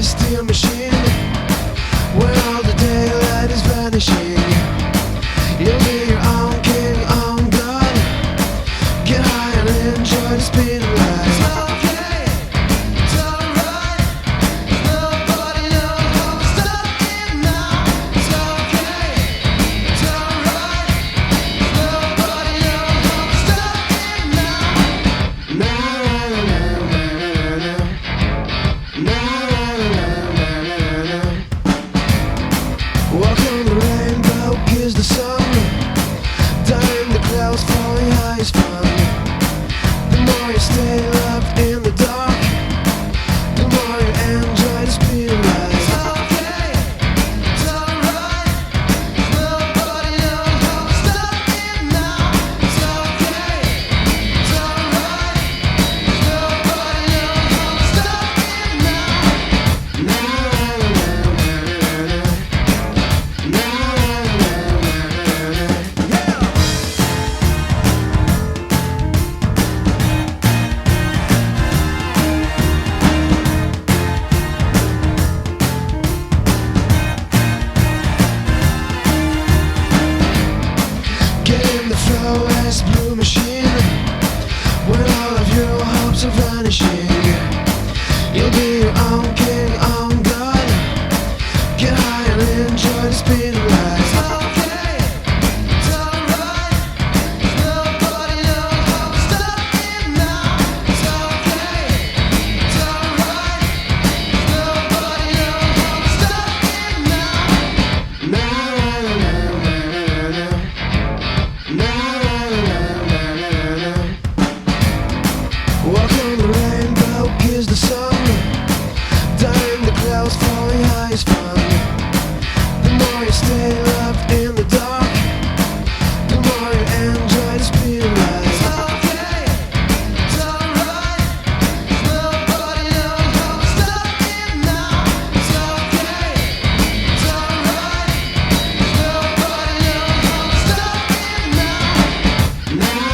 steel machine. When all the daylight is vanishing, you'll be your own king, own god. Get high and enjoy the speed of light. It's okay, it's alright. Nobody knows how to stop it now. It's okay, it's alright. Nobody knows how to stop it now. Now. Walk on the rainbow, kiss the sun. Dying the clouds, falling high is fun. The more you stay up in the dark, the more you enjoy the speed of light. It's okay, it's alright. Nobody knows how to stop it now. It's okay, it's alright. Nobody knows how to stop it now. Now. Get in the flow as blue machine. When all of your hopes are vanishing, you'll be your own king, own god. Get high and enjoy the speed of light. It's okay, it's alright. Nobody knows how to stop it now. It's okay, it's alright. Nobody knows how to stop it now. Now. Walk on the rainbow, kiss the sun. Dying the clouds, falling high is fun. The more you stay up in the dark, the more you enjoy the speed of light. It's okay, it's alright. Nobody knows how to stop it now. It's okay, it's alright. Nobody knows how to stop it now. Now.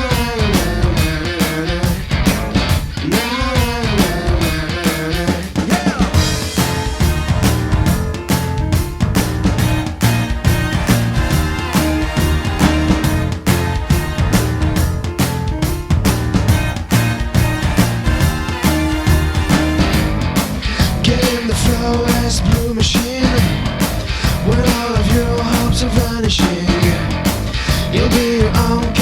Get in the flow as blue machine. When all of your hopes are vanishing, you'll be your own